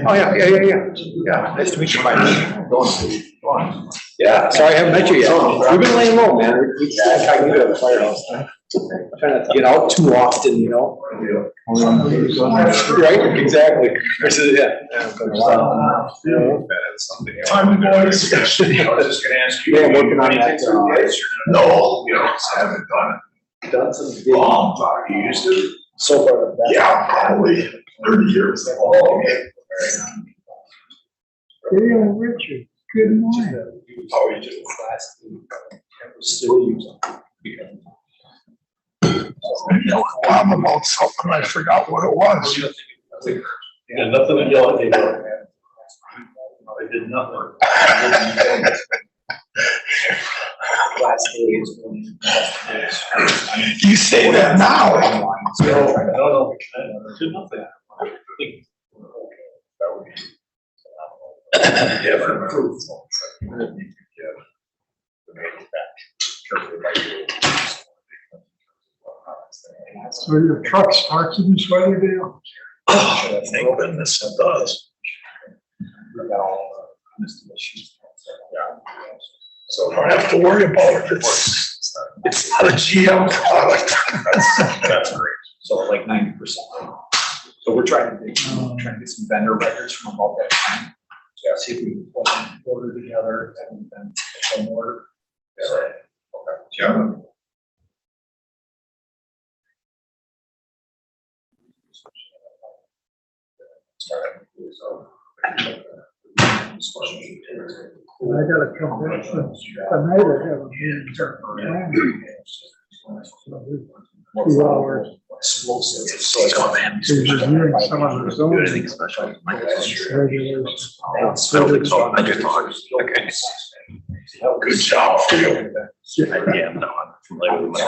Oh, yeah. Yeah, nice to meet you, Mike. Go on. Yeah, sorry I haven't met you yet. We've been laying low, man. We just got you to the firehouse. Trying not to get out too often, you know? Right, exactly. Time boys. I was just gonna ask you. Yeah, I'm working on that. No, haven't done it. Done some. You used to? So far. Yeah, probably 30 years. Oh, okay. Hey, Richard, good morning. Oh, you did. I'm about something, I forgot what it was. Yeah, nothing to yell at me about. I did nothing. You say that now. No, I did nothing. Yeah, for proof. So your truck starts in this weather, Dale? Oh, thank goodness it does. So I don't have to worry about it. It's not a GM product. That's great. So like 90%. So we're trying to get some vendor records from about that time. Yeah, see if we can put an order together and then some order. Yeah. Okay. Yeah. I gotta come back from tonight, I have a meeting. 2 hours. Explosive. So it's going to So you're reviewing some of the zoning Anything special? regulations. I just talked. Okay. Good job for you. Yeah, no, I'm familiar with my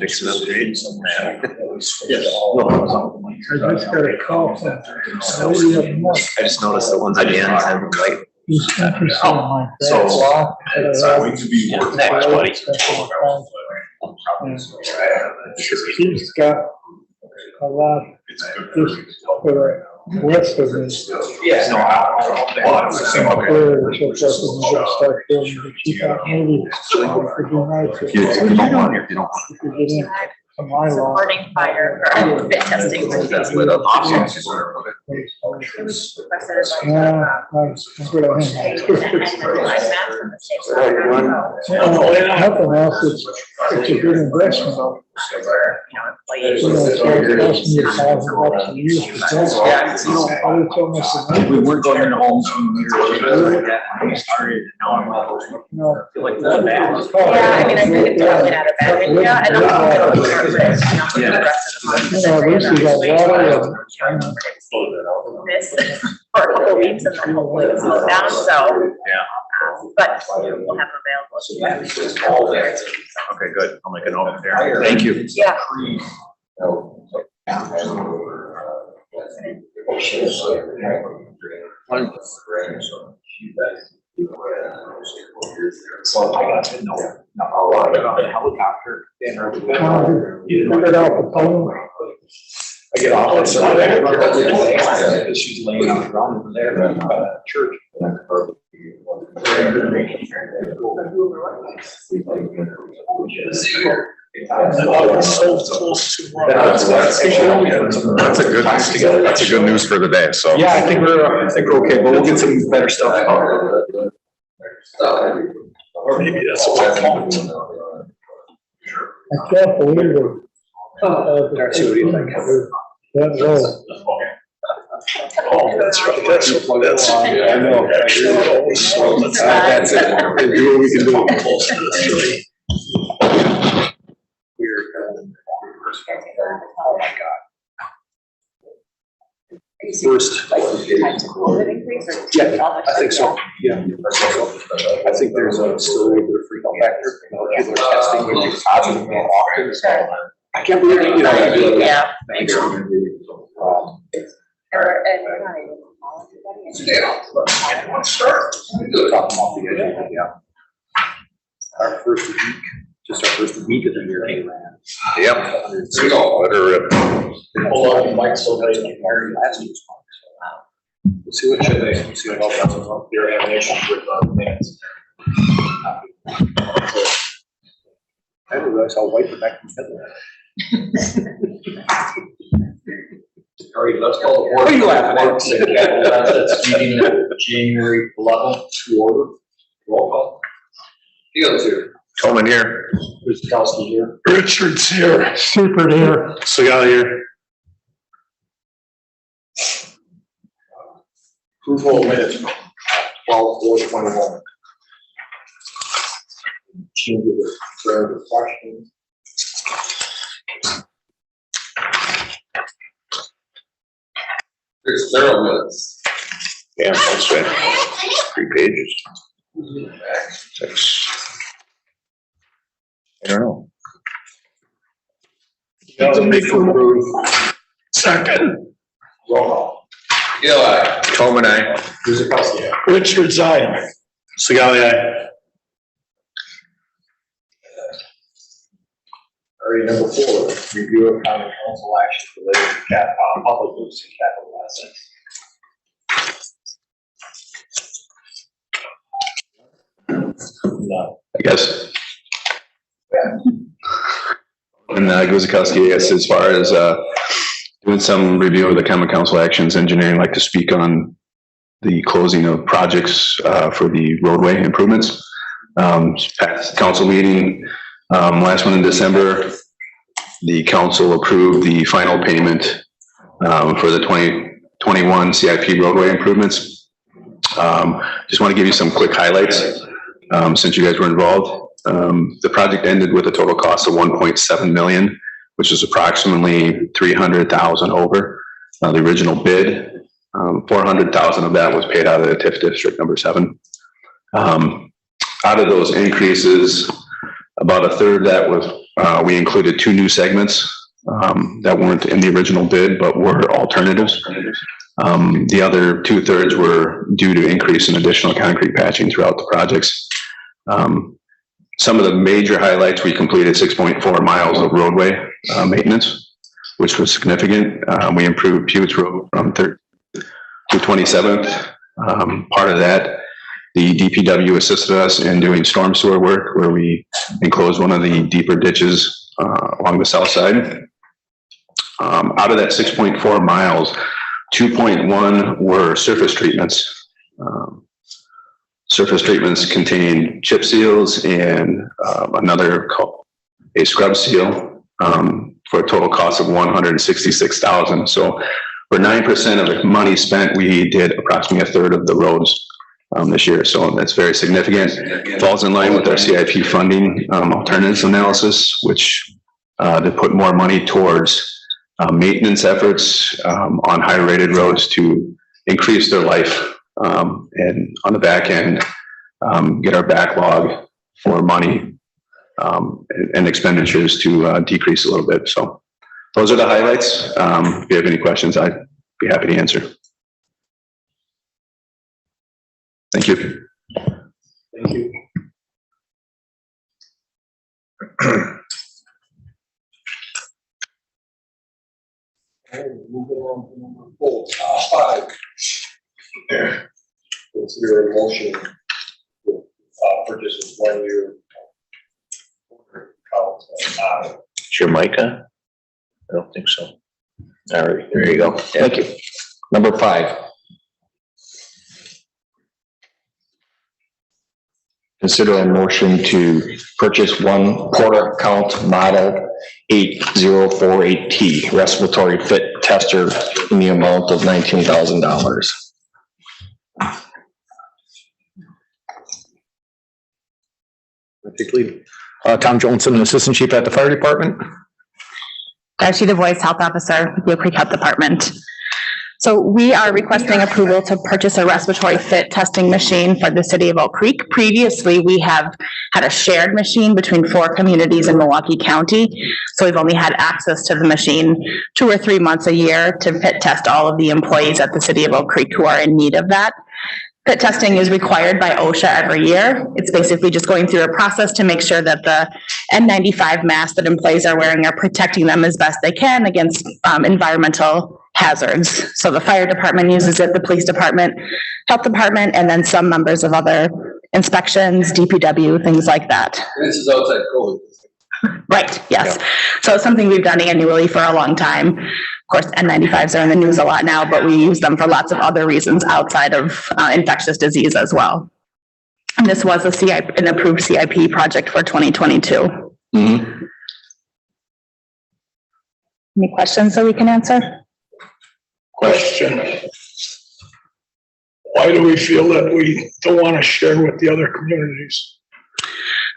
fixing up grades. I just got a call from somebody up north I just noticed the ones at the end have them right. who's interested in my So, dad's lot. It's going to be worth Next, buddy. He's got a lot It's good just for for the west of me. Yeah, no, I'll Clear, so that's when we gotta start building, but you thought maybe it could be nice If you don't want it, if you don't want if you get in to my law. Supporting fire or fit testing. it, that's lit up. Yeah, It was requested by. I'm good at him. Nothing else, it's a good investment. Employees. You know, it's like costing you $1,000 a year for gas. Yeah, you know, I would almost we weren't going into homes when we were I started, and now I'm all. No. I feel like that bad. Yeah, I mean, I think it's probably not a bad idea, and I'm going to start with, you know, the rest of the month. You know, at least you got water and, This for a couple weeks and then hopefully it'll slow down, so. Yeah. But we'll have available. Okay, good. I'll make a note of there. Thank you. Yeah. So I got to know a lot about the helicopter. you figured out the phone. I get off, so she's laying on the ground over there at church. So close to. That's a good, that's a good news for the day, so. Yeah, I think we're okay, but we'll get some better stuff. Or maybe that's what I call it. I can't believe it. Darcy, what do you think? That road. Oh, that's right, that's, I know. That's it. Do what we can do. Close to the tree. Oh my God. First. Yeah, I think so. Yeah. I think there's still a little bit of freedom factor. People are testing with these positive more often. So I can't believe it. You know. Yeah. Thanks. Start. Talking off the edge. Yeah. Our first week of the year came around. Yep. Let her rip. Hold on, Mike, so late. Last year's month. See what they, see what else that's about your animation with minutes. I didn't realize how white the back of the All right, let's call the board. What are you laughing at? Parks and Capital Assets meeting of January 11th to order. Roll call. Fields here. Coleman here. Kuzikowski here. Richard's here. Super there. Segal here. Approval of minutes. 12/4/21. Changes or questions? There's several minutes. Yeah, that's right. 3 pages. 6. I don't know. Second. Roll call. Eli. Coleman, aye. Kuzikowski. Richard's aye. Segal, aye. All right, number 4, review of common council action related to public use and capital assets. No. I guess. And Guzikowski, I guess, as far as doing some review of the common council actions, engineering like to speak on the closing of projects for the roadway improvements. Past council meeting, last one in December, the council approved the final payment for the 2021 CIP roadway improvements. Just want to give you some quick highlights since you guys were involved. The project ended with a total cost of 1.7 million, which is approximately 300,000 over the original bid. 400,000 of that was paid out of the TIF district number 7. Out of those increases, about a third that was, we included 2 new segments that weren't in the original bid, but were alternatives. The other 2/3 were due to increase in additional concrete patching throughout the projects. Some of the major highlights, we completed 6.4 miles of roadway maintenance, which was significant. We improved Pute's Road from 3rd to 27th. Part of that, the DPW assisted us in doing storm sewer work where we enclosed one of the deeper ditches along the south side. Out of that 6.4 miles, 2.1 were surface treatments. Surface treatments contain chip seals and another called a scrub seal for a total cost of 166,000. So for 9% of the money spent, we did approximately a third of the roads this year. So that's very significant. Falls in line with our CIP funding alternatives analysis, which to put more money towards maintenance efforts on high rated roads to increase their life. And on the back end, get our backlog for money and expenditures to decrease a little bit. So those are the highlights. If you have any questions, I'd be happy to answer. Thank you. Thank you. And moving on to number 4, 5. Consider a motion to purchase a 1-year account. Is your mic on? I don't think so. All right, there you go. Thank you. Number 5. Consider a motion to purchase 1 Porter Count Model 8048T respiratory fit tester in the amount of $19,000. Tom Johnson, Assistant Chief at the Fire Department. Darcy DeVois, Health Officer, Deal Creek Health Department. So we are requesting approval to purchase a respiratory fit testing machine for the city of Oak Creek. Previously, we have had a shared machine between 4 communities in Milwaukee County. So we've only had access to the machine 2 or 3 months a year to fit test all of the employees at the city of Oak Creek who are in need of that. Fit testing is required by OSHA every year. It's basically just going through a process to make sure that the N95 masks that employees are wearing are protecting them as best they can against environmental hazards. So the fire department uses it, the police department, health department, and then some members of other inspections, DPW, things like that. This is outside COVID. Right, yes. So it's something we've done annually for a long time. Of course, N95s are in the news a lot now, but we use them for lots of other reasons outside of infectious disease as well. And this was an approved CIP project for 2022. Mm-hmm. Any questions that we can answer? Question. Why do we feel that we don't want to share with the other communities?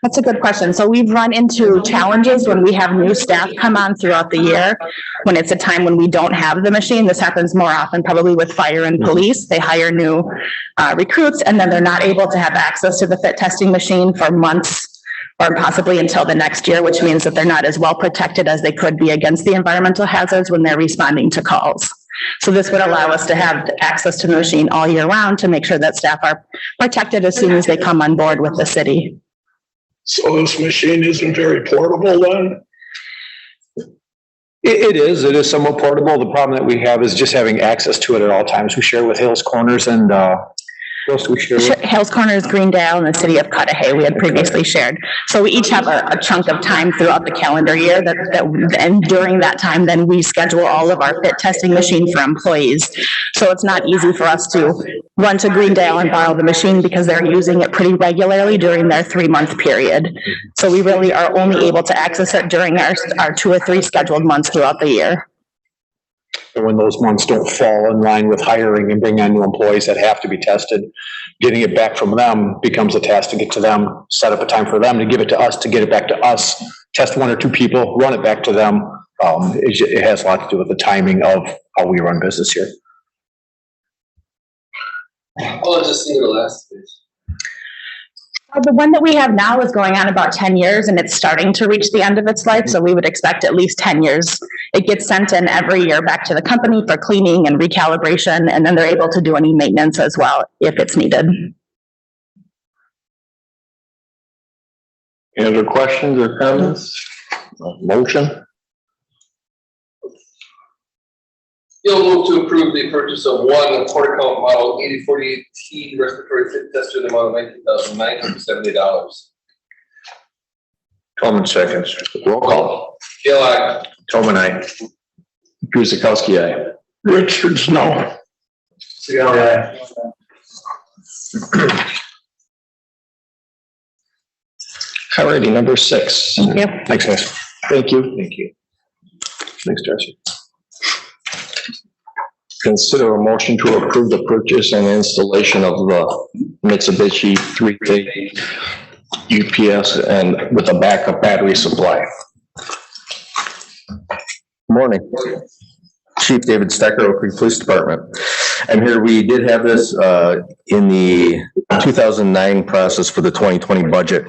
That's a good question. So we've run into challenges when we have new staff come on throughout the year. When it's a time when we don't have the machine, this happens more often probably with fire and police. They hire new recruits and then they're not able to have access to the fit testing machine for months or possibly until the next year, which means that they're not as well protected as they could be against the environmental hazards when they're responding to calls. So this would allow us to have access to the machine all year round to make sure that staff are protected as soon as they come on board with the city. So this machine isn't very portable then? It is somewhat portable. The problem that we have is just having access to it at all times. We share with Hills Corners and, what else do we share with? Hills Corners, Greendale, and the city of Cudahy, we had previously shared. So we each have a chunk of time throughout the calendar year and during that time, then we schedule all of our fit testing machine for employees. So it's not easy for us to run to Greendale and borrow the machine because they're using it pretty regularly during their 3-month period. So we really are only able to access it during our 2 or 3 scheduled months throughout the year. And when those months don't fall in line with hiring and bringing on new employees that have to be tested, getting it back from them becomes a task to get to them, set up a time for them to give it to us, to get it back to us, test 1 or 2 people, run it back to them. It has a lot to do with the timing of how we run business here. Well, I'll just see the last page. The one that we have now is going on about 10 years and it's starting to reach the end of its life. So we would expect at least 10 years. It gets sent in every year back to the company for cleaning and recalibration. And then they're able to do any maintenance as well if it's needed. Any other questions or comments? Motion? You'll move to approve the purchase of 1 quarter count model 8048T respiratory fit tester in the amount of $19,970. Tolman seconds. Roll call. Gale, aye. Tolman, aye. Guzekowski, aye. Richards, no. Alrighty, number 6. Thank you. Thanks, guys. Thank you. Thank you. Thanks, Darcy. Consider a motion to approve the purchase and installation of the Mitsubishi 3-phase UPS and with a backup battery supply. Morning. Chief David Stecker, Oak Creek Police Department. I'm here, we did have this in the 2009 process for the 2020 budget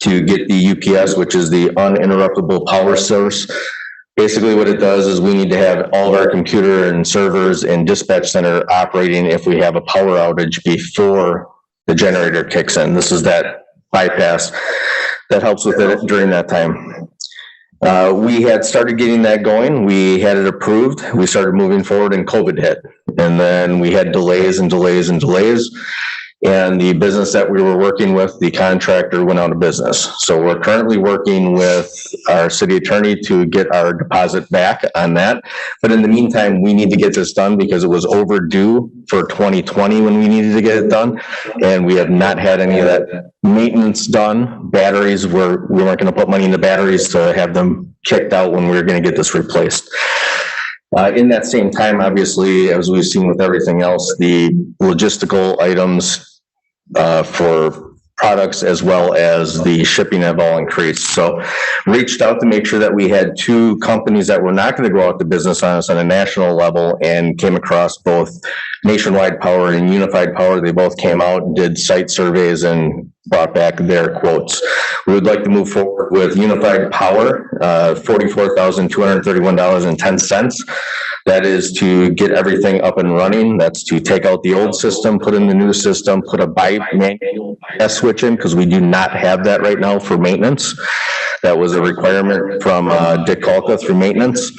to get the UPS, which is the uninterruptible power source. Basically what it does is we need to have all of our computer and servers and dispatch center operating if we have a power outage before the generator kicks in. This is that bypass that helps with it during that time. We had started getting that going. We had it approved. We started moving forward and COVID hit. And then we had delays and delays and delays. And the business that we were working with, the contractor went out of business. So we're currently working with our city attorney to get our deposit back on that. But in the meantime, we need to get this done because it was overdue for 2020 when we needed to get it done. And we have not had any of that maintenance done. Batteries, we weren't going to put money into batteries to have them kicked out when we were going to get this replaced. In that same time, obviously, as we've seen with everything else, the logistical items for products as well as the shipping have all increased. So reached out to make sure that we had 2 companies that were not going to go out to business on us on a national level and came across both Nationwide Power and Unified Power. They both came out, did site surveys and brought back their quotes. We would like to move forward with Unified Power, $44,231.10. That is to get everything up and running. That's to take out the old system, put in the new system, put a manual bypass switch in, because we do not have that right now for maintenance. That was a requirement from Dick Kalka through maintenance.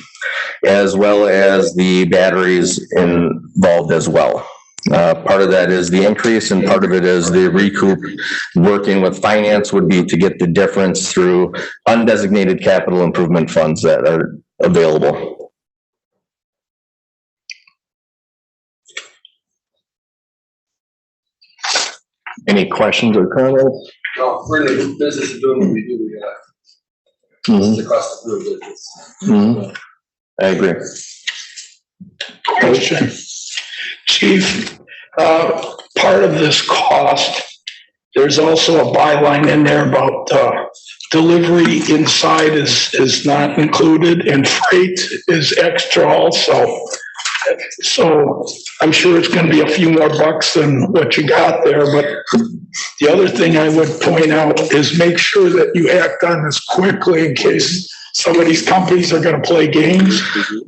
as well as the batteries involved as well. Part of that is the increase and part of it is the recoup. Working with finance would be to get the difference through undesignated capital improvement funds that are available. Any questions or comments? No, we're in the business of doing what we do, we got, Mhm. it's the cost of doing business. Mhm. I agree. Question. Chief, part of this cost, there's also a byline in there about, delivery inside is not included and freight is extra also. So I'm sure it's gonna be a few more bucks than what you got there, but the other thing I would point out is make sure that you act on this quickly in case some of these companies are gonna play games,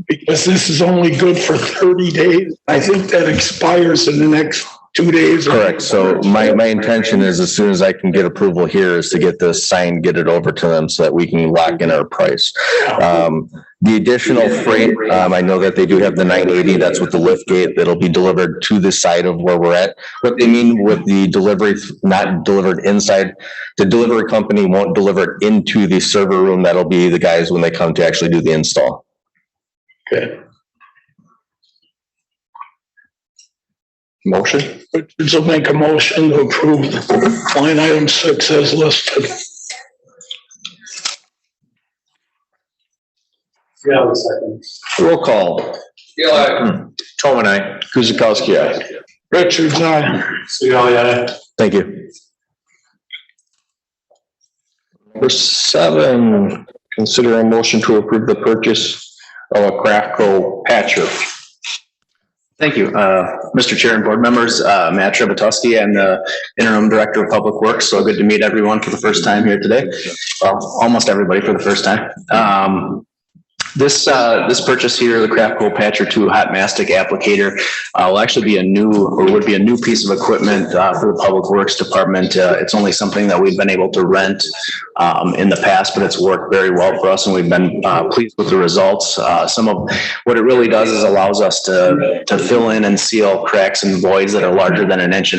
because this is only good for 30 days. I think that expires in the next 2 days. Correct. So my intention is as soon as I can get approval here is to get this signed, get it over to them so that we can lock in our price. The additional freight, I know that they do have the 980, that's with the lift gate, that'll be delivered to the side of where we're at. What they mean with the delivery, not delivered inside, the delivery company won't deliver it into the server room. That'll be the guys when they come to actually do the install. Okay. Motion? So make a motion to approve line item 6 as listed. Yeah, a second. Roll call. Yeah, Tolman, aye. Guzekowski, aye. Richards, aye. Thank you. Number 7, consider a motion to approve the purchase of a Craftco patcher. Thank you, Mr. Chair and board members. Matt Trevatuski, I'm the interim director of public works, so good to meet everyone for the first time here today. Well, almost everybody for the first time. This purchase here, the Craftco Patcher 2 hot mastic applicator, will actually be would be a new piece of equipment for the Public Works Department. It's only something that we've been able to rent in the past, but it's worked very well for us and we've been pleased with the results. Some of what it really does is allows us to fill in and seal cracks and voids that are larger than 1.5 inches,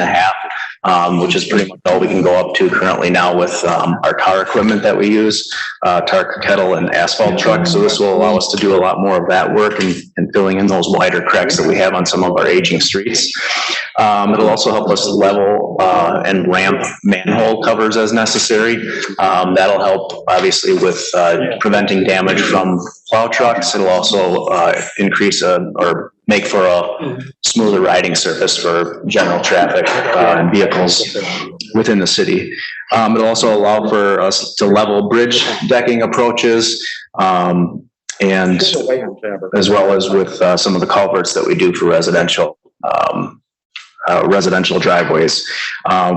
which is pretty much all we can go up to currently now with our tar equipment that we use, tar kettle and asphalt truck. So this will allow us to do a lot more of that work and filling in those wider cracks that we have on some of our aging streets. It'll also help us level and ramp manhole covers as necessary. That'll help obviously with preventing damage from plow trucks. It'll also increase or make for a smoother riding surface for general traffic and vehicles within the city. It'll also allow for us to level bridge decking approaches, and as well as with some of the culverts that we do for residential driveways.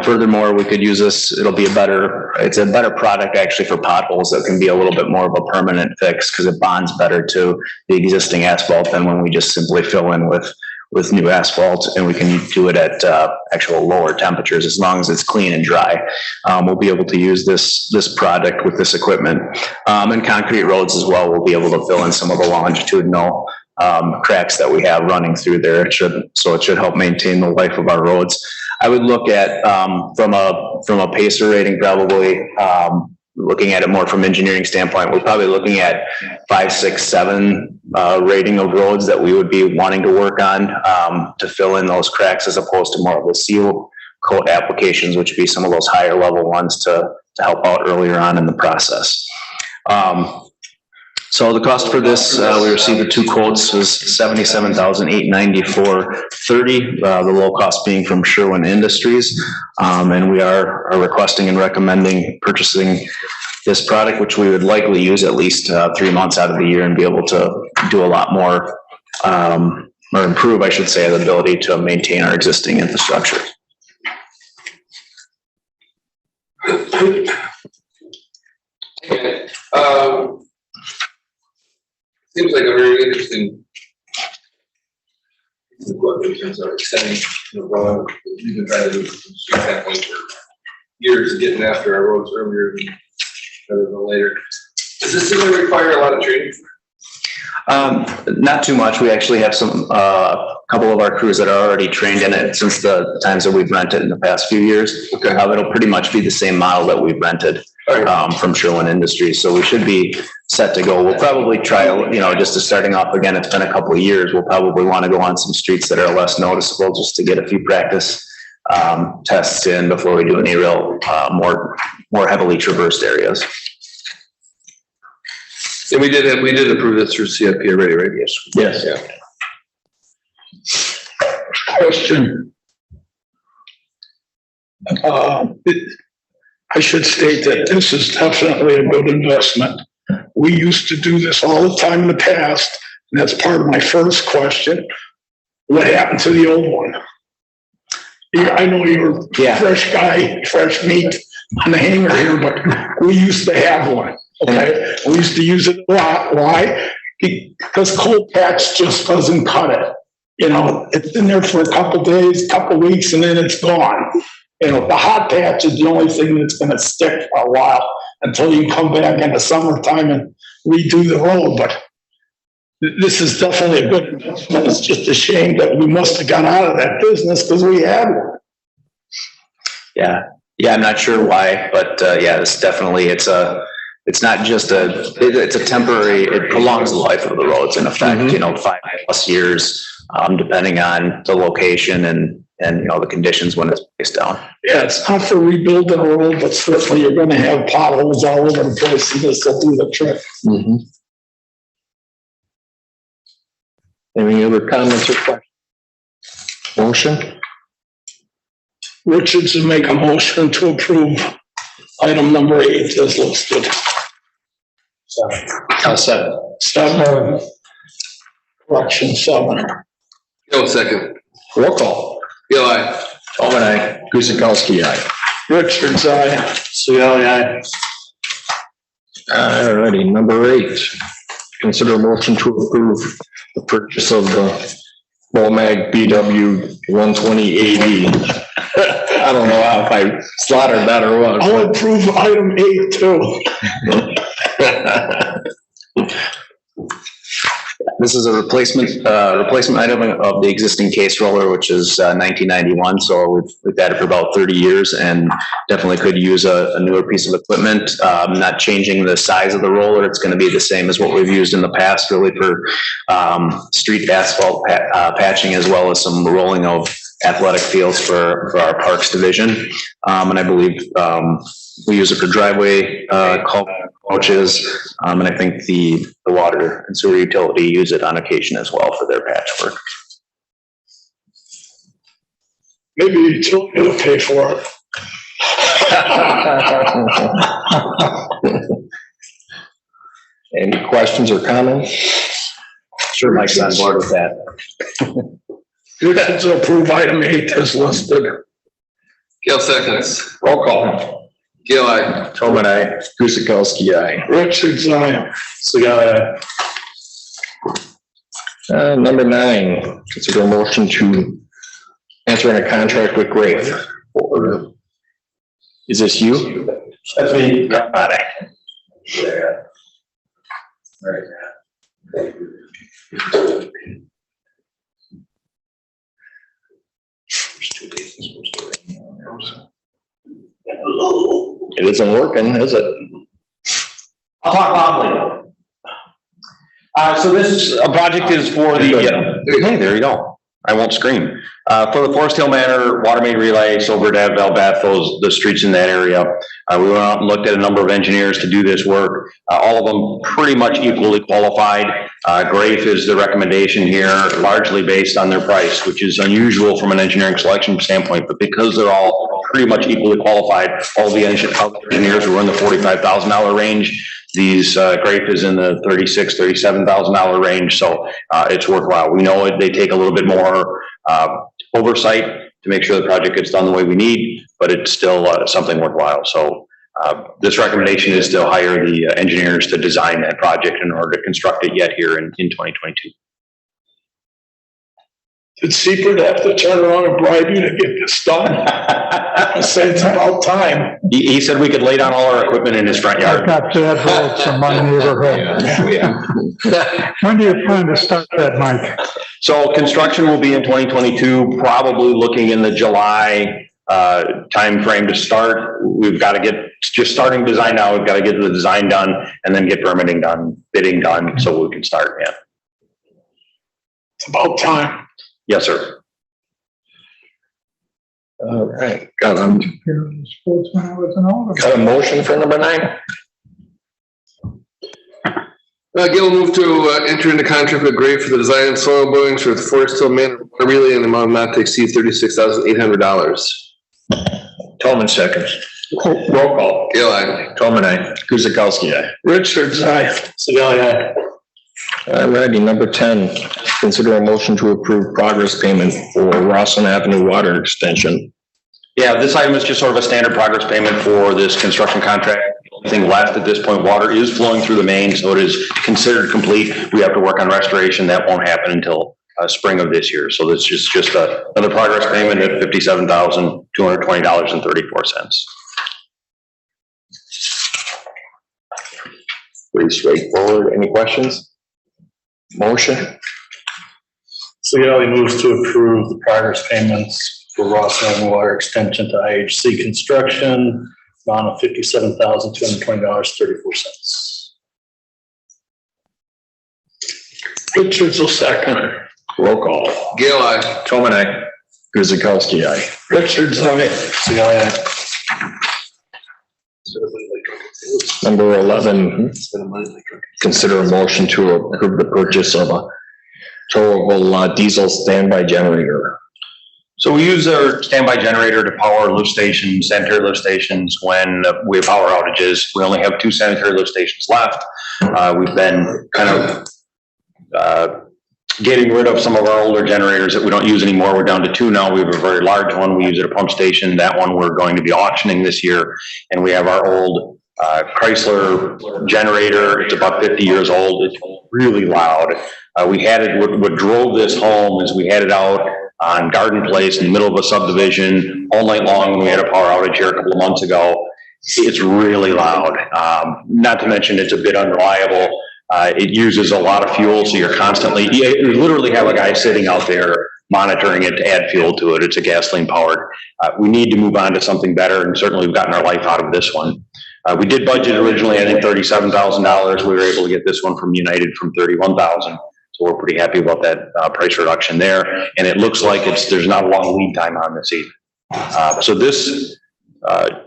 Furthermore, we could use this, it's a better product actually for potholes that can be a little bit more of a permanent fix because it bonds better to the existing asphalt than when we just simply fill in with new asphalt, and we can do it at actual lower temperatures as long as it's clean and dry. We'll be able to use this product with this equipment. And concrete roads as well, we'll be able to fill in some of the longitudinal cracks that we have running through there. It should help maintain the life of our roads. I would look at from a PACER rating, probably looking at it more from engineering standpoint, we're probably looking at 5, 6, 7 rating of roads that we would be wanting to work on to fill in those cracks, as opposed to more of the seal coat applications, which would be some of those higher level ones to help out earlier on in the process. So the cost for this, we received the 2 quotes, was $77,894.30. The low cost being from Sherwin Industries, and we are requesting and recommending purchasing this product, which we would likely use at least 3 months out of the year and be able to do a lot more, or improve, I should say, the ability to maintain our existing infrastructure. Okay. Seems like a very interesting equipment in terms of extending the road. We've been trying to do street sampling for years, getting after our roads earlier rather than later. Does this really require a lot of training? Not too much. We actually have some, couple of our crews that are already trained in it since the times that we've rented in the past few years. Okay. It'll pretty much be the same model that we've rented, from Sherwin Industries. So we should be set to go. We'll probably try, just to starting off again, it's been a couple of years. We'll probably want to go on some streets that are less noticeable just to get a few practice, tests in before we do any real, more heavily traversed areas. And we did approve this through CIP already, right? Yes. Yeah. Question. I should state that this is definitely a good investment. We used to do this all the time in the past, and that's part of my first question. What happened to the old one? I know you're a fresh guy, fresh meat on the hanger here, but we used to have one, okay? We used to use it a lot. Why? Because cold patch just doesn't cut it. It's in there for a couple days, couple weeks, and then it's gone. The hot patch is the only thing that's gonna stick for a while until you come back in the summertime and redo the road, but this is definitely a good investment. It's just a shame that we must have got out of that business because we had one. Yeah, I'm not sure why, but, it's definitely, it's not just it's a temporary, it prolongs the life of the roads in effect, 5+ years, depending on the location and the conditions when it's placed down. Yeah, it's not for rebuilding a road, but certainly you're gonna have potholes all over the place, and this will do the trick. Mm-hmm. Any other comments or questions? Motion? Richardson make a motion to approve item number 8 as listed. Seven. Correction, 7. Gill, second. Roll call. Gill, aye. Tolman, aye. Guzekowski, aye. Richards, aye. Suyoshi, aye. Alrighty, number 8. Consider a motion to approve the purchase of the Bomag BW 12080. I don't know how if I slaughtered that or what. I'll approve item 8 too. This is a replacement item of the existing case roller, which is 1991. So we've had it for about 30 years and definitely could use a newer piece of equipment. Not changing the size of the roller. It's going to be the same as what we've used in the past, really for street asphalt patching, as well as some rolling of athletic fields for our parks division. And I believe we use it for driveway coaches, and I think the water and sewer utility use it on occasion as well for their patchwork. Maybe the utility will pay for it. Any questions or comments? Sure, Mike's on board with that. Richards will approve item 8 as listed. Gill, seconds. Roll call. Gill, aye. Tolman, aye. Guzekowski, aye. Richards, aye. Suyoshi, aye. Number 9, consider a motion to enter in a contract with Grafe. Is this you? That's me. It isn't working, is it? I'll talk loudly. So this project is for the, hey, there you go. I won't scream. For the Forest Hill Manor Water Main Relay, Silverdale, Belbath, the streets in that area. We went out and looked at a number of engineers to do this work. All of them pretty much equally qualified. Grafe is the recommendation here, largely based on their price, which is unusual from an engineering selection standpoint, but because they're all pretty much equally qualified, all the engineers were in the $45,000 range. These Grafe is in the $36,000, $37,000 range, so it's worthwhile. We know they take a little bit more oversight to make sure the project gets done the way we need, but it's still something worthwhile. So this recommendation is to hire the engineers to design that project in order to construct it yet here in 2022. Did Seaford have to turn around and bribe you to get this done? I say it's about time. He said we could lay down all our equipment in his front I've yard. got bad roads in my neighborhood. When do you plan to start that, Mike? So construction will be in 2022, probably looking in the July timeframe to start. We've got to get, just starting design now, we've got to get the design done and then get permitting done, bidding done, so we can start, yeah. It's about time. Yes, sir. All right, got Sportsman, I was an older. a motion for number 9? Gail moved to enter into contract with Gray for the design of soil borings for the Forest Hill Manor water relay in the amount not to exceed $36,800. Tolman seconds. Roll call. Gail, aye. Tolman, aye. Guzekowski, aye. Richards, aye. Segali, aye. Alrighty, number 10, consider a motion to approve progress payment for Rawson Avenue water extension. Yeah, this item is just sort of a standard progress payment for this construction contract. The only thing left at this point, water is flowing through the main, so it is considered complete. We have to work on restoration. That won't happen until spring of this year. So this is just another progress payment at $57,220.34. Pretty straightforward. Any questions? Motion? Segali moves to approve the progress payments for Ross Avenue Water Extension to IHC Construction, amount of $57,220.34. Richards will second. Roll call. Gail, aye. Tolman, aye. Guzekowski, aye. Richards, aye. Segali, aye. Number 11, consider a motion to approve the purchase of a towable diesel standby generator. So we use our standby generator to power lift stations, sanitary lift stations when we have power outages. We only have 2 sanitary lift stations left. We've been kind of getting rid of some of our older generators that we don't use anymore. We're down to 2 now. We have a very large one. We use at a pump station. That one we're going to be auctioning this year. And we have our old Chrysler generator. It's about 50 years old. It's really loud. We had it, what drove this home is we had it out on Garden Place in the middle of a subdivision all night long when we had a power outage here a couple of months ago. It's really loud. Not to mention it's a bit unreliable. It uses a lot of fuel, so you're constantly, you literally have a guy sitting out there monitoring it to add fuel to it. It's a gasoline powered. We need to move on to something better, and certainly we've gotten our life out of this one. We did budget originally, I think $37,000. We were able to get this one from United from $31,000. So we're pretty happy about that price reduction there. And it looks like there's not a long lead time on this either. So this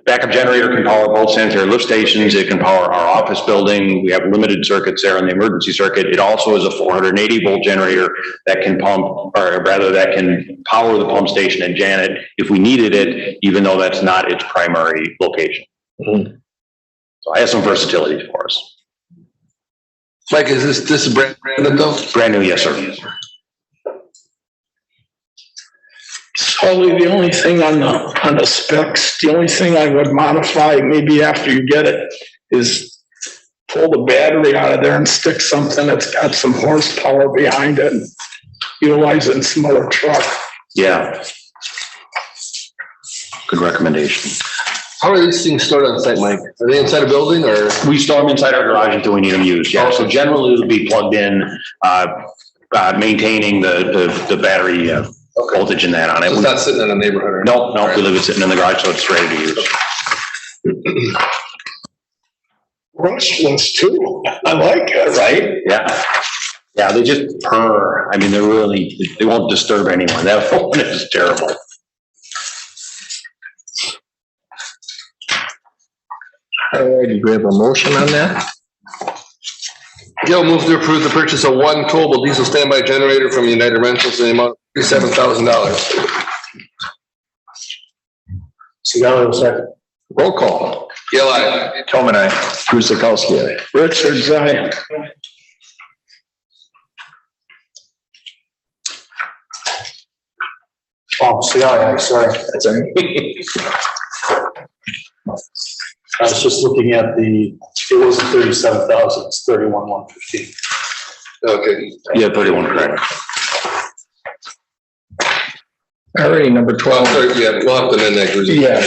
backup generator can power both sanitary lift stations. It can power our office building. We have limited circuits there on the emergency circuit. It also is a 480 volt generator that can that can power the pump station in Janet if we needed it, even though that's not its primary location. Mm-hmm. So I have some versatility for us. Mike, is this brand new though? Brand new, yes, sir. Sully, the only thing on the specs, the only thing I would modify, maybe after you get it, is pull the battery out of there and stick something that's got some horsepower behind it, and utilize it in some other truck. Yeah. Good recommendation. How are these things stored on site, Mike? Are they inside a building or? We store them inside our garage until we need them used, yeah. So generally it'll be plugged in, maintaining the battery voltage in that on it. So it's not sitting in a neighborhood or? No, we leave it sitting in the garage so it's ready to use. Brushless too. I like it. Right? Yeah. Yeah, they just purr. I mean, they won't disturb anyone. That one is terrible. All right, do we have a motion on that? Gail moves to approve the purchase of 1 towable diesel standby generator from United Rentals in the amount of $37,000. Segali will second. Roll call. Gail, aye. Tolman, aye. Guzekowski, aye. Richards, aye. Oh, Segali, sorry. That's all right. I was just looking at it wasn't 37,000, it's 31,115. Okay. Yeah, 31, correct. All righty, number 12. Sorry, yeah, we'll have to amend that. Yeah,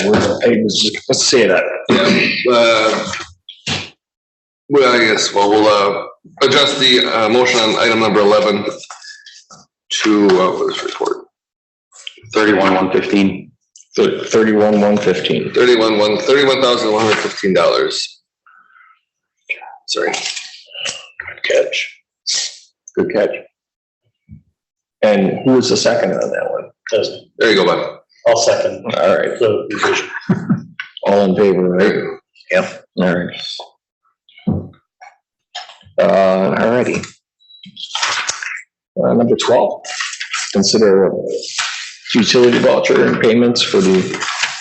let's say that. Yeah, well, I guess, we'll adjust the motion on item number 11 to, what was this report? 31,115. $31,115. $31,115. Sorry. Good catch. Good catch. And who was the second on that one? There you go, bud. I'll second. All right. The revision. All in favor, right? Yep. All right. All righty. Number 12, consider utility voucher and payments for the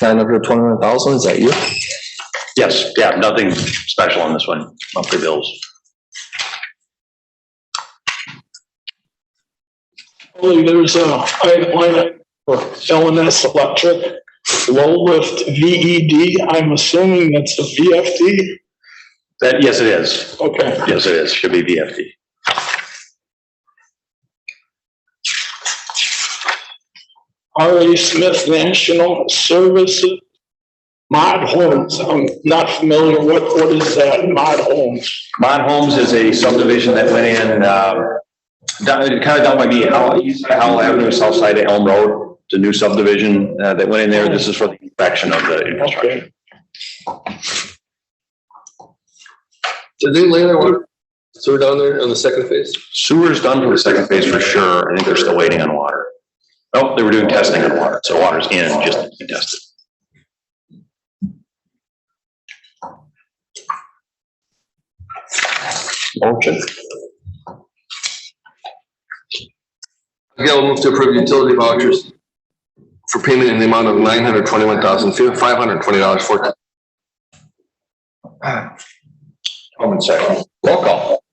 $921,000. Is that you? Yes, yeah, nothing special on this one, monthly bills. Only there's a line for L&S Electric, low lift VED. I'm assuming that's a VFD. That, yes, it is. Okay. Yes, it is. Should be VFD. R.A. Smith National Services, Mod Homes. I'm not familiar. What is that, Mod Homes? Mod Homes is a subdivision that went in, kind of down by me, Howell Avenue, south side of Elm Road. It's a new subdivision that went in there. This is for the inspection of the infrastructure. Okay. Did they lay their water sewer down there on the second phase? Sewer's done for the second phase for sure. I think they're still waiting on water. Oh, they were doing testing on water, so water's in, just to be tested. Motion. Okay, we'll move to approve utility vouchers for payment in the amount of $921,520 Comment second. Roll call.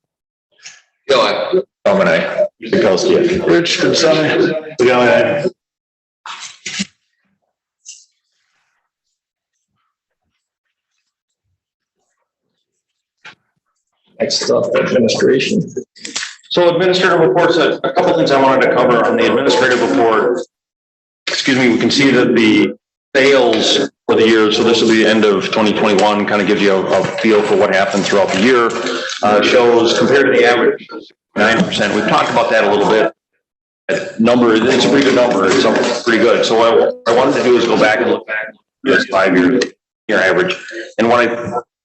Go ahead. Tom and I. Bukowski. Richards, aye. Go ahead. Next up, administration. So administrative reports, a couple things I wanted to cover on the administrative report. Excuse me, we can see that the sales for the year, so this will be the end of 2021, kind of gives you a feel for what happened throughout the year. Shows compared to the average 9%. We've talked about that a little bit. That number, it's a pretty good number. It's pretty good. So what I wanted to do is go back and look back at this 5-year average. And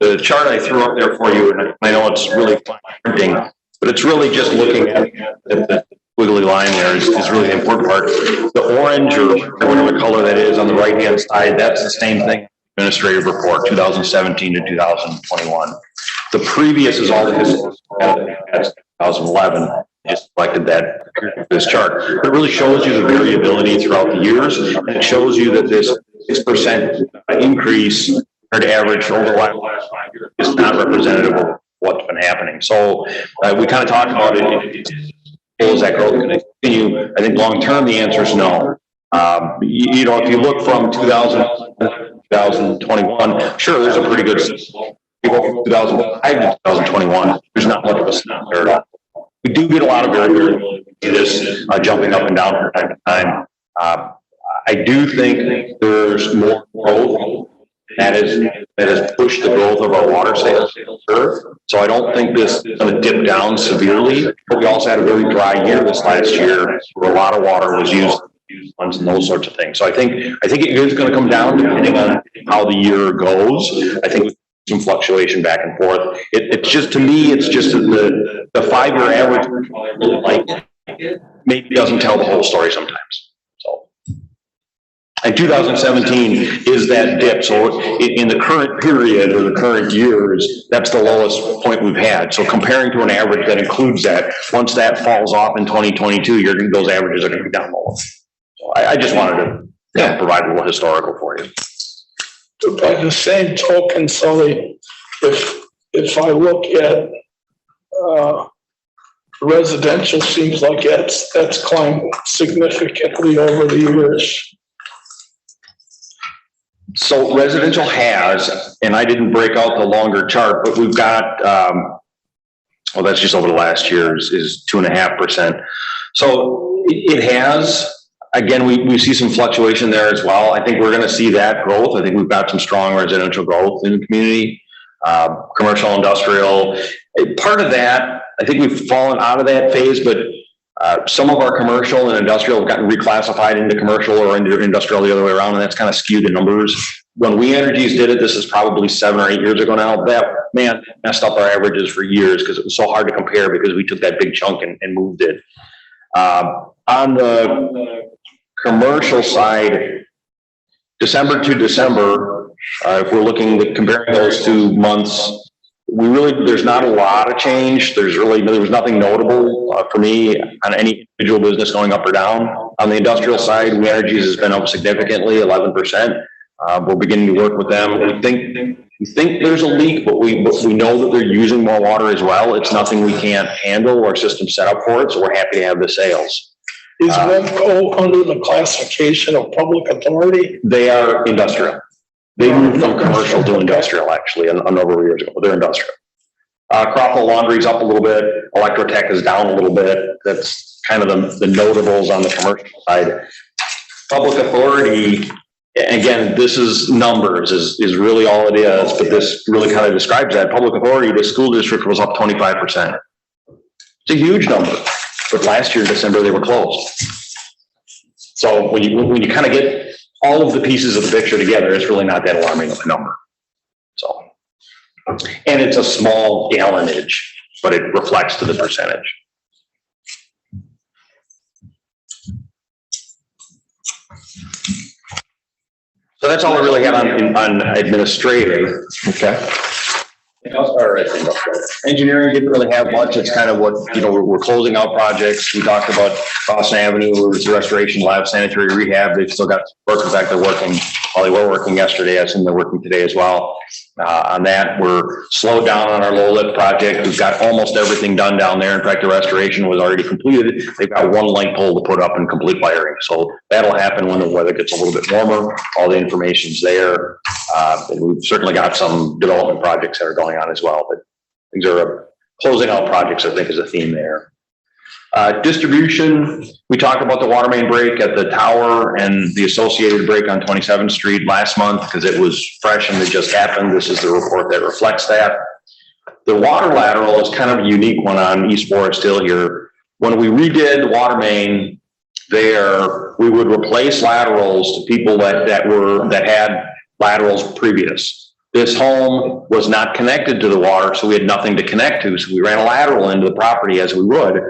the chart I threw up there for you, and I know it's really printing, but it's really just looking at the wiggly line there is really the important part. The orange or whatever color that is on the right-hand side, that's the same thing. Administrative report, 2017 to 2021. The previous is all the history. That's 2011. Just selected that this chart. It really shows you the variability throughout the years, and it shows you that this 6% increase compared to average over the last 5 years is not representative of what's been happening. So we kind of talked about it. Is that growth going to continue? I think long term the answer is no. You know, if you look from 2021, sure, there's a pretty good. You go from 2005 to 2021, there's not much of a snap there at all. We do get a lot of variability. We see this jumping up and down from time to time. I do think there's more growth that has pushed the growth of our water sales curve. So I don't think this is going to dip down severely. But we also had a very dry year this last year where a lot of water was used and those sorts of things. So I think it is going to come down depending on how the year goes. I think some fluctuation back and forth. It's just, to me, it's just the 5-year average maybe doesn't tell the whole story sometimes. So, and 2017 is that dip. So in the current period or the current years, that's the lowest point we've had. So comparing to an average that includes that, once that falls off in 2022, those averages are going to be down lower. So I just wanted to provide a little historical for you. By the same token, Sully, if I look at residential, seems like that's climbed significantly over the years. So residential has, and I didn't break out the longer chart, but we've got, well, that's just over the last year is 2.5%. So it has, Again, we see some fluctuation there as well. I think we're gonna see that growth. I think we've got some strong residential growth in the community, commercial, industrial. Part of that, I think we've fallen out of that phase, but some of our commercial and industrial have gotten reclassified into commercial or into industrial the other way around, and that's kind of skewed the numbers. When We Energies did it, this is probably 7 or 8 years ago now, that messed up our averages for years because it was so hard to compare because we took that big chunk and moved it. On the commercial side, December to December, if we're looking at comparing those 2 months, there's not a lot of change. There was nothing notable for me on any individual business going up or down. On the industrial side, We Energies has been up significantly, 11%. We're beginning to work with them. We think there's a leak, but we know that they're using more water as well. It's nothing we can't handle. Our system's set up for it, so we're happy to have the sales. Is Webco under the classification of public authority? They are industrial. They moved from commercial to industrial actually a number of years ago. They're industrial. Crawford Laundry's up a little bit. Electrotech is down a little bit. That's kind of the notables on the commercial side. Public authority, again, this is numbers is really all it is, but this really kind of describes that. Public authority, the school district was up 25%. It's a huge number, but last year, December, they were closed. So when you kind of get all of the pieces of the picture together, it's really not that alarming of a number. So, and it's a small gallonage, but it reflects to the percentage. So that's all I really had on administrative. Okay. I'll start right there. Engineering didn't really have much. It's kind of what, we're closing out projects. We talked about Boston Avenue, the restoration lab, sanitary rehab. They've still got workers back there working. While they were working yesterday, I assume they're working today as well. On that, we're slowed down on our low lift project. We've got almost everything done down there. In fact, the restoration was already completed. They've got one light pole to put up and complete wiring. So that'll happen when the weather gets a little bit warmer. All the information's there. And we've certainly got some development projects that are going on as well, but these are closing out projects, I think, is a theme there. Distribution, we talked about the water main break at the tower and the associated break on 27th Street last month because it was fresh and it just happened. This is the report that reflects that. The water lateral is kind of a unique one on East Forest Hill here. When we redid the water main there, we would replace laterals to people that had laterals previous. This home was not connected to the water, so we had nothing to connect to. So we ran a lateral into the property as we would.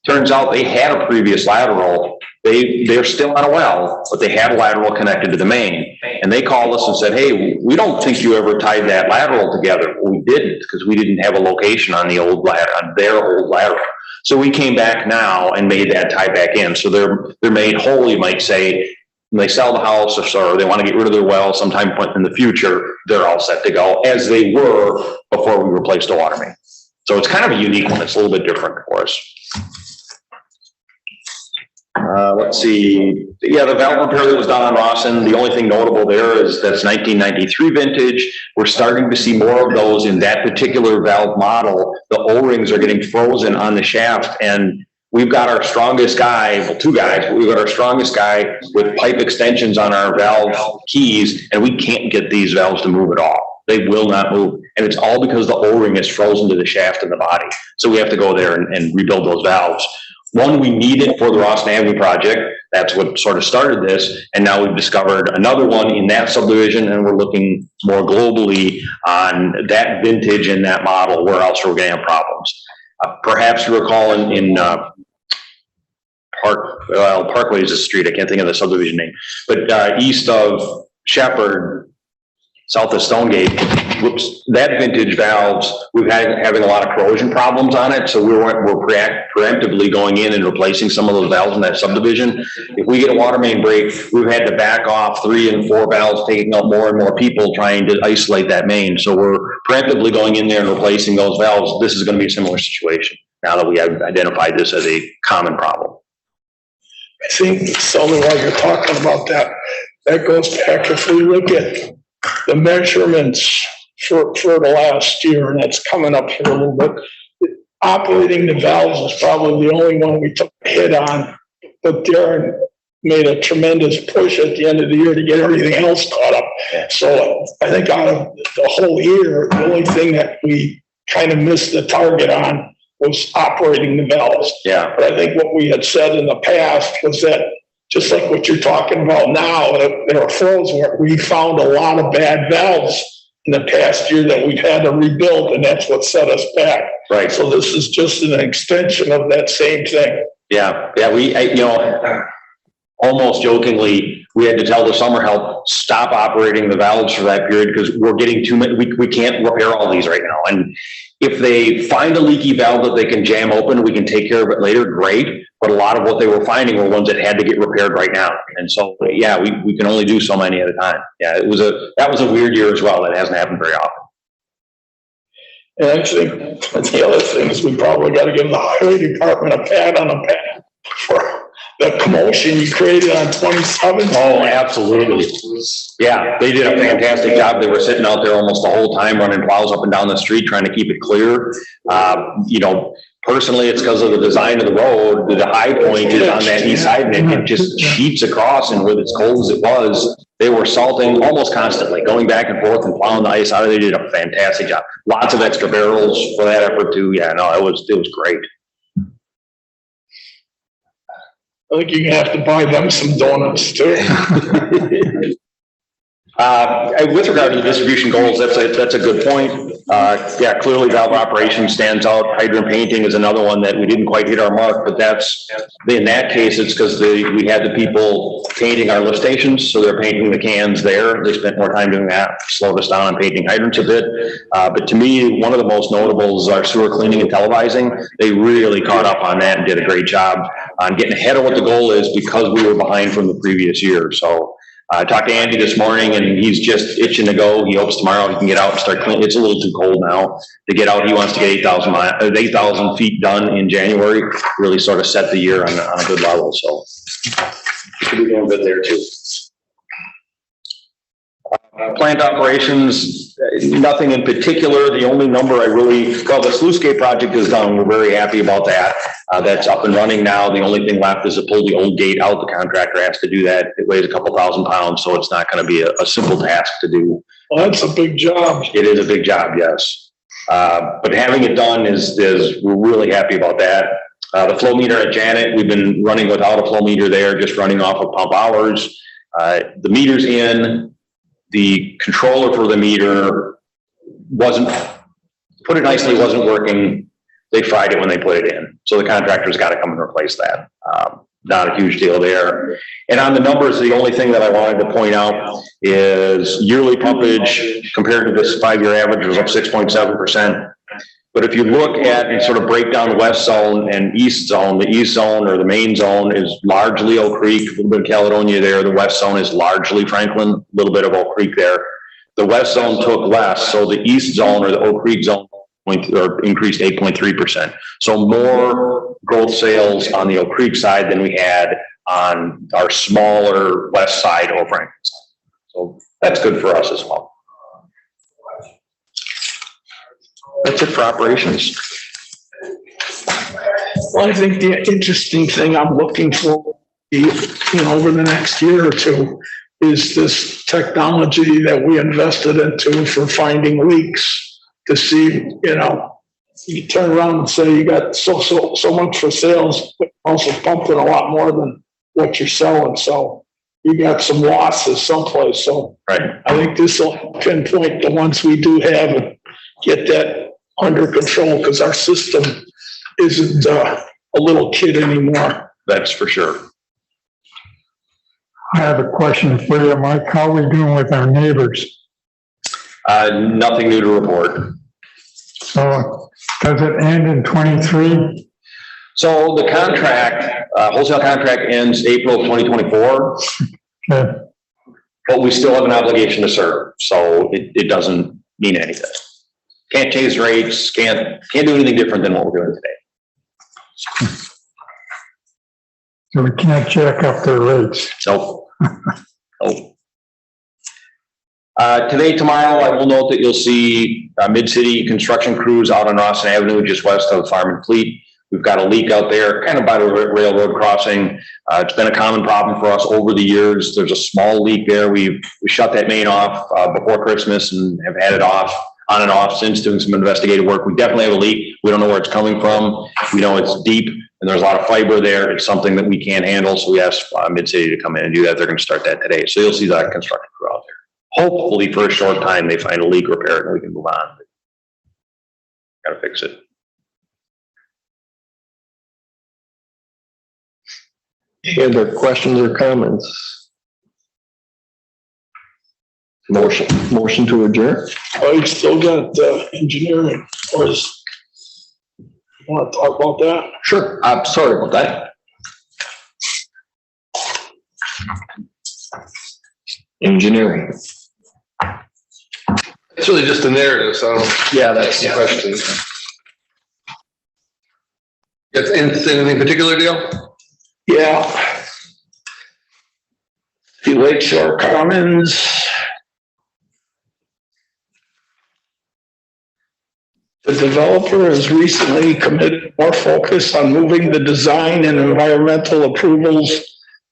Turns out they had a previous lateral. They're still on a well, but they had a lateral connected to the main. And they called us and said, hey, we don't think you ever tied that lateral together. Well, we didn't, because we didn't have a location on their old lateral. So we came back now and made that tie back in. So they're made whole, you might say. When they sell the house or they want to get rid of their well sometime in the future, they're all set to go as they were before we replaced the water main. So it's kind of a unique one. It's a little bit different for us. Let's see. Yeah, the valve repair that was done on Rawson, the only thing notable there is that's 1993 vintage. We're starting to see more of those in that particular valve model. The O-rings are getting frozen on the shaft, and we've got our strongest guy, well, two guys, but we've got our strongest guy with pipe extensions on our valve keys, and we can't get these valves to move at all. They will not move. And it's all because the O-ring is frozen to the shaft in the body. So we have to go there and rebuild those valves. One we needed for the Rawson Avenue project. That's what sort of started this. And now we've discovered another one in that subdivision, and we're looking more globally on that vintage and that model, where else we're going to have problems. Perhaps you recall in Parkway is a street. I can't think of the subdivision name, but east of Shepherd, south of Stonegate, that vintage valves, we've had having a lot of corrosion problems on it. So we're preemptively going in and replacing some of those valves in that subdivision. If we get a water main break, we've had to back off 3 and 4 valves, taking up more and more people trying to isolate that main. So we're preemptively going in there and replacing those valves. This is going to be a similar situation now that we have identified this as a common problem. I think, Sullivan, while you're talking about that goes back, if we look at the measurements for the last year, and that's coming up here a little bit, operating the valves is probably the only one we took a hit on. But Darren, made a tremendous push at the end of the year to get everything else caught up. So I think out of the whole year, the only thing that we kind of missed the target on was operating the valves. Yeah. But I think what we had said in the past was that, just like what you're talking about now, there are flows where we found a lot of bad valves in the past year that we've had to rebuild, and that's what set us back. Right. So this is just an extension of that same thing. Yeah, almost jokingly, we had to tell the summer help, stop operating the valves for that period because we're getting too many, we can't repair all these right now. And if they find a leaky valve that they can jam open, we can take care of it later, great. But a lot of what they were finding were ones that had to get repaired right now. And so, yeah, we can only do so many at a time. Yeah, that was a weird year as well. That hasn't happened very often. And actually, the other thing is we probably got to give the highway department a pat on the back for the commotion you created on 27. Oh, absolutely. Yeah, they did a fantastic job. They were sitting out there almost the whole time running plows up and down the street trying to keep it clear. Personally, it's because of the design of the road. The high point is on that east side and it just sheets across, and with as cold as it was, they were salting almost constantly, going back and forth and plowing the ice out. They did a fantastic job. Lots of extra barrels for that effort too. Yeah, no, it was great. I think you're gonna have to buy them some donuts too. With regard to the distribution goals, that's a good point. Yeah, clearly valve operation stands out. Hydrant painting is another one that we didn't quite hit our mark, but in that case, it's because we had the people painting our lift stations, so they're painting the cans there. They spent more time doing that, slowed us down on painting hydrants a bit. But to me, one of the most notable is our sewer cleaning and televising. They really caught up on that and did a great job on getting ahead of what the goal is because we were behind from the previous year. So I talked to Andy this morning and he's just itching to go. He hopes tomorrow he can get out and start cleaning. It's a little too cold now to get out. He wants to get 8,000 feet done in January, really sort of set the year on a good level. So we should be doing good there too. Plant operations, nothing in particular. The only number the sluice gate project is done. We're very happy about that. That's up and running now. The only thing left is to pull the old gate out. The contractor has to do that. It weighs a couple thousand pounds, so it's not going to be a simple task to do. Well, that's a big job. It is a big job, yes. But having it done we're really happy about that. The flow meter at Janet, we've been running without a flow meter there, just running off of pump hours. The meter's in. The controller for the meter wasn't working. They fried it when they put it in. So the contractor's got to come and replace that. Not a huge deal there. And on the numbers, the only thing that I wanted to point out is yearly pumpage compared to this 5-year average was up 6.7%. But if you look at and sort of break down the west zone and east zone, the east zone or the main zone is largely Oak Creek, a little bit of Caledonia there. The west zone is largely Franklin, a little bit of Oak Creek there. The west zone took less, so the east zone or the Oak Creek zone increased 8.3%. So more growth sales on the Oak Creek side than we had on our smaller west side or Franklin side. So that's good for us as well. That's it for operations. Well, I think the interesting thing I'm looking for, over the next year or two is this technology that we invested into for finding leaks to see, you turn around and say you got so much for sales, but also pumping a lot more than what you're selling. So you got some losses someplace. So right. I think this will pinpoint the ones we do have and get that under control, because our system isn't a little kid anymore. That's for sure. I have a question for you, Mike. How are we doing with our neighbors? Nothing new to report. So does it end in 23? So the contract, wholesale contract ends April of 2024. Okay. But we still have an obligation to serve. So it doesn't mean anything. Can't change rates, can't do anything different than what we're doing today. So we can't jack up their rates. Nope. Nope. Today, tomorrow, I will note that you'll see mid-city construction crews out on Austin Avenue, just west of Farm and Fleet. We've got a leak out there, kind of by the railroad crossing. It's been a common problem for us over the years. There's a small leak there. We shut that main off before Christmas and have had it off, on and off since, doing some investigative work. We definitely have a leak. We don't know where it's coming from. We know it's deep and there's a lot of fiber there. It's something that we can't handle. So we asked Mid-City to come in and do that. They're going to start that today. So you'll see that construction crew out there. Hopefully for a short time, they find a leak, repair it, and we can move on. Got to fix it. Any other questions or comments? Motion to adjourn? Oh, you still got engineering, or is, you want to talk about that? Sure. I'm sorry about that. Engineering. It's really just a narrative, so. Yeah, that's the question. Anything particular, Dale? Yeah. The Lakeshore Commons. The developer has recently committed more focus on moving the design and environmental approvals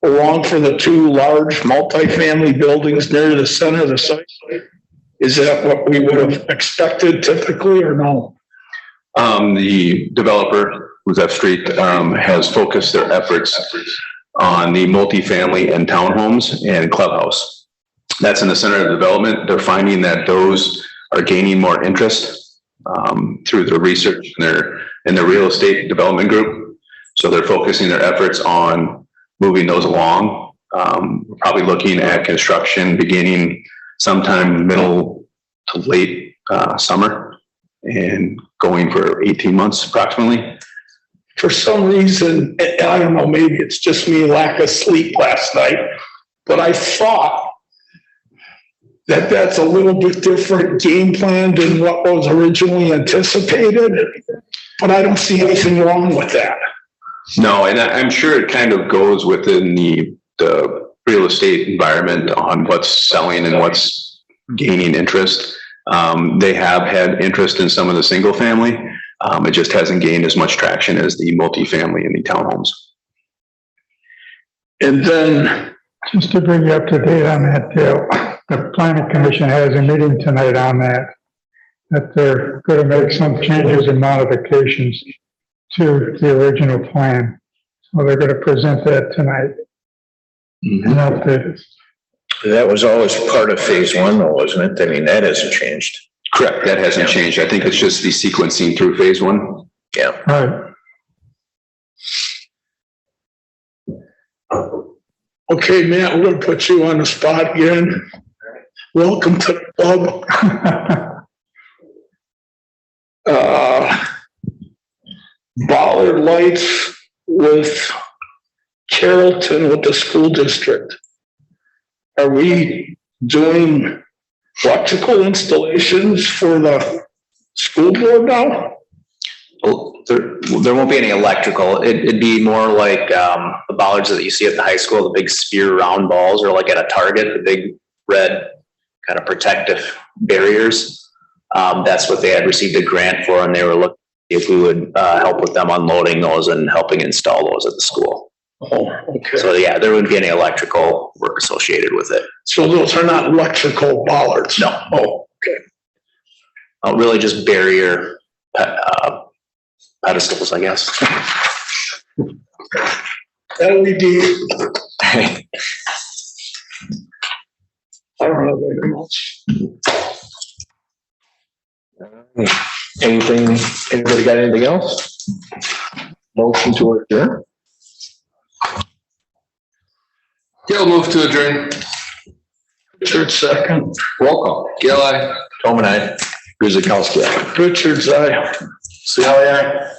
along for the two large multifamily buildings near the center of the site. Is that what we would have expected typically or no? The developer, who's F Street, has focused their efforts on the multifamily and townhomes and clubhouse. That's in the center of the development. They're finding that those are gaining more interest through their research in their real estate development group. So they're focusing their efforts on moving those along. Probably looking at construction beginning sometime middle to late summer and going for 18 months approximately. For some reason, I don't know, maybe it's just me, lack of sleep last night, but I thought that that's a little bit different game plan than what was originally anticipated, but I don't see anything wrong with that. No, and I'm sure it kind of goes within the real estate environment on what's selling and what's gaining interest. They have had interest in some of the single family. It just hasn't gained as much traction as the multifamily and the townhomes. And then, just to bring you up to date on that, Dale, the planning commission has a meeting tonight on that they're going to make some changes and modifications to the original plan. So they're going to present that tonight. And update us. That was always part of phase one though, wasn't it? I mean, that hasn't changed. Correct, that hasn't changed. I think it's just the sequencing through phase one. Yeah. Right. okay, Matt, we're gonna put you on the spot again. Welcome to the club. Bollard lights with Carrollton with the school district. Are we doing electrical installations for the school board now? Well, there won't be any electrical. It'd be more like the bollards that you see at the high school, the big spear round balls, or like at a Target, the big red kind of protective barriers. That's what they had received a grant for, and they were looking if we would help with them unloading those and helping install those at the school. Oh, okay. So yeah, there wouldn't be any electrical work associated with it. So those are not electrical bollards? No. Oh, okay. Really just barrier pedestals, I guess. LED. I don't know anything else. Anybody got anything else? Motion to adjourn? Gail move to adjourn. Richard second. Roll call. Gail, aye. Tom and I. Guzekowski. Richard's aye. See how they are?